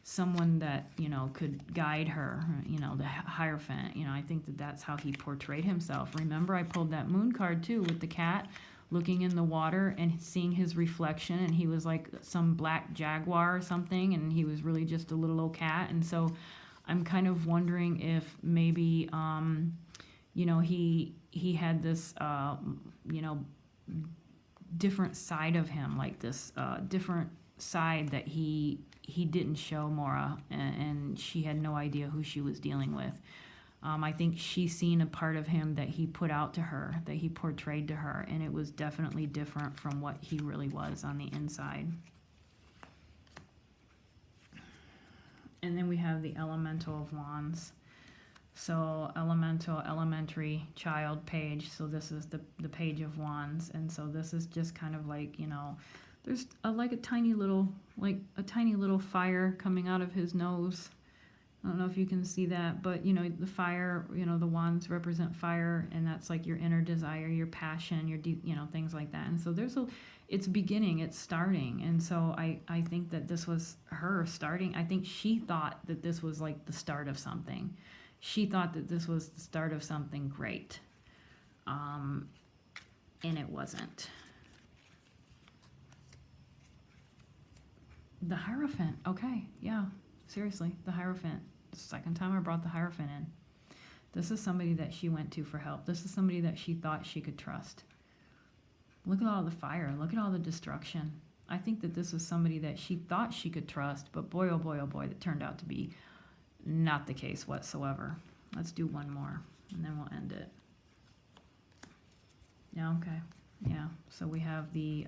someone that, you know, could guide her, you know, the Hierophant. You know, I think that that's how he portrayed himself. Remember, I pulled that moon card too with the cat looking in the water and seeing his reflection, and he was like some black jaguar or something, and he was really just a little old cat. And so I'm kind of wondering if maybe you know, he had this you know, different side of him, like this different side that he didn't show Maura, and she had no idea who she was dealing with. I think she's seen a part of him that he put out to her, that he portrayed to her, and it was definitely different from what he really was on the inside. And then we have the Elemental of Wands. So elementary, child, page. So this is the Page of Wands, and so this is just kind of like, you know, there's like a tiny little fire coming out of his nose. I don't know if you can see that, but you know, the fire, you know, the wands represent fire, and that's like your inner desire, your passion, your deep, you know, things like that. And so it's beginning, it's starting. And so I think that this was her starting. I think she thought that this was like the start of something. She thought that this was the start of something great. And it wasn't. The Hierophant. Okay, yeah. Seriously, the Hierophant. The second time I brought the Hierophant in. This is somebody that she went to for help. This is somebody that she thought she could trust. Look at all the fire. Look at all the destruction. I think that this was somebody that she thought she could trust, but boy, oh boy, that turned out to be not the case whatsoever. Let's do one more, and then we'll end it. Yeah, okay. Yeah, so we have the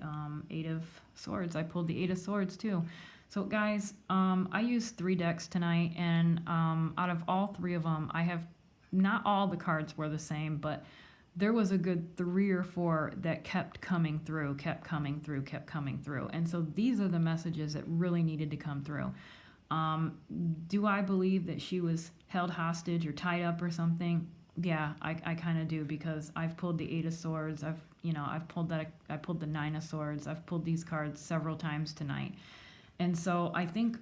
8 of Swords. I pulled the 8 of Swords too. So guys, I used 3 decks tonight, and out of all 3 of them, I have, not all the cards were the same, but there was a good 3 or 4 that kept coming through. And so these are the messages that really needed to come through. Do I believe that she was held hostage or tied up or something? Yeah, I kind of do, because I've pulled the 8 of Swords. I pulled the 9 of Swords. I've pulled these cards several times tonight. And so I think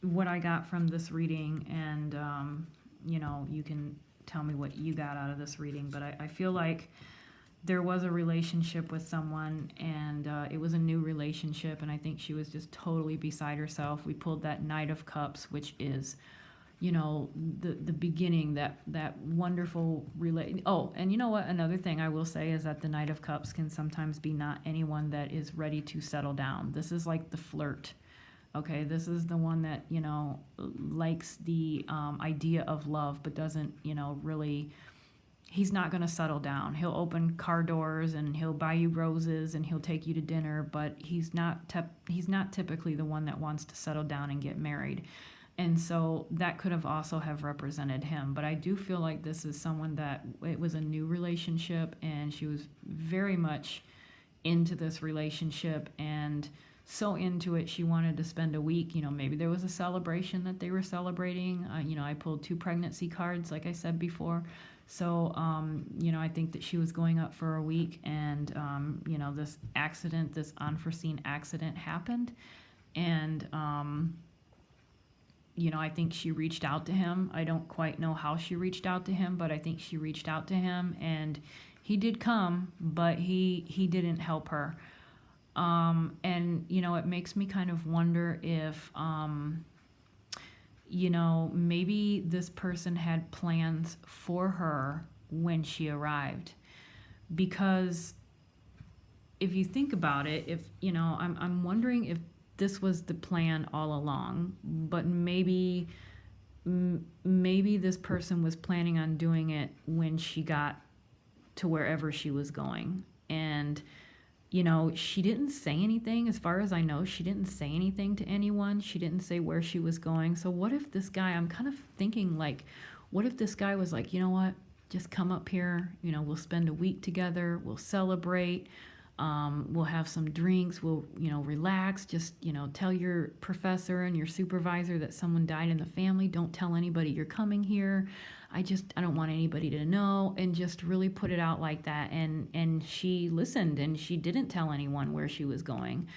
what I got from this reading, and you know, you can tell me what you got out of this reading, but I feel like there was a relationship with someone, and it was a new relationship, and I think she was just totally beside herself. We pulled that Knight of Cups, which is, you know, the beginning, that wonderful Oh, and you know what? Another thing I will say is that the Knight of Cups can sometimes be not anyone that is ready to settle down. This is like the flirt. Okay, this is the one that, you know, likes the idea of love, but doesn't, you know, really. He's not going to settle down. He'll open car doors, and he'll buy you roses, and he'll take you to dinner, but he's not typically the one that wants to settle down and get married. And so that could have also have represented him. But I do feel like this is someone that it was a new relationship, and she was very much into this relationship, and so into it she wanted to spend a week. You know, maybe there was a celebration that they were celebrating. You know, I pulled 2 pregnancy cards, like I said before. So, you know, I think that she was going up for a week, and, you know, this unforeseen accident happened. And, you know, I think she reached out to him. I don't quite know how she reached out to him, but I think she reached out to him, and he did come, but he didn't help her. And, you know, it makes me kind of wonder if, you know, maybe this person had plans for her when she arrived. Because if you think about it, if, you know, I'm wondering if this was the plan all along, but maybe this person was planning on doing it when she got to wherever she was going. And, you know, she didn't say anything. As far as I know, she didn't say anything to anyone. She didn't say where she was going. So what if this guy, I'm kind of thinking like, what if this guy was like, you know what? just come up here. We'll spend a week together. We'll celebrate. We'll have some drinks. We'll, relax. Just, tell your professor and your supervisor that someone died in the family. Don't tell anybody you're coming here. I don't want anybody to know, and just really put it out like that. And she listened, and she didn't tell anyone where she was going.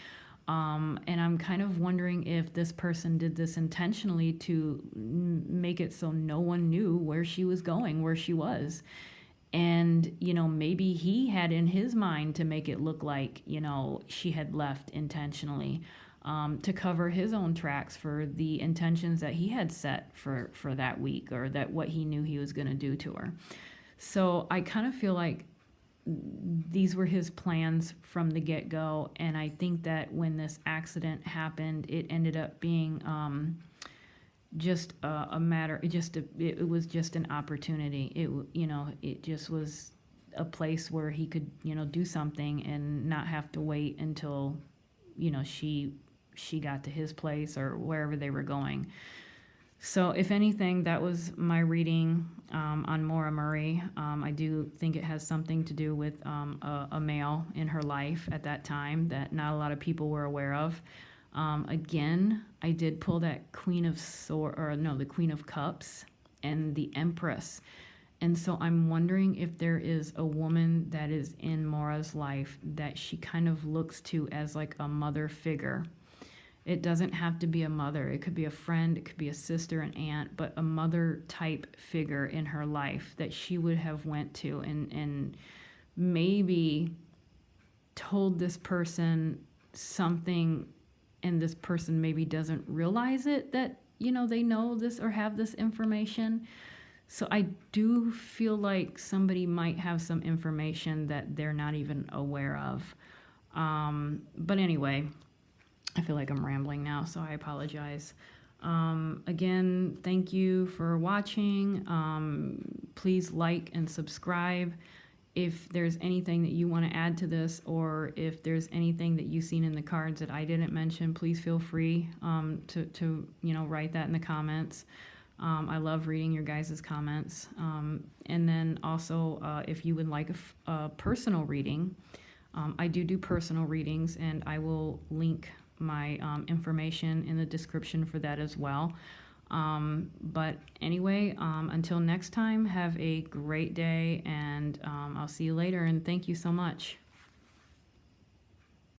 And I'm kind of wondering if this person did this intentionally to make it so no one knew where she was going, where she was. And, maybe he had in his mind to make it look like, she had left intentionally, to cover his own tracks for the intentions that he had set for that week, or that what he knew he was going to do to her. So I kind of feel like these were his plans from the get-go. And I think that when this accident happened, it ended up being just a matter, it was just an opportunity. It just was a place where he could, do something and not have to wait until, she got to his place or wherever they were going. So if anything, that was my reading on Maura Murray. I do think it has something to do with a male in her life at that time that not a lot of people were aware of. Again, I did pull that the Queen of Cups and the Empress. And so I'm wondering if there is a woman that is in Maura's life that she kind of looks to as like a mother figure. It doesn't have to be a mother. It could be a friend, it could be a sister, an aunt, but a mother type figure in her life that she would have went to and maybe told this person something, and this person maybe doesn't realize it, that, they know this or have this information. So I do feel like somebody might have some information that they're not even aware of. But anyway, I feel like I'm rambling now, so I apologize. Again, thank you for watching. Please like and subscribe. If there's anything that you want to add to this, or if there's anything that you've seen in the cards that I didn't mention, please feel free to write that in the comments. I love reading your guys' comments. And then also, if you would like a personal reading, I do personal readings, and I will link my information in the description for that as well. But anyway, until next time, have a great day, and I'll see you later, and thank you so much.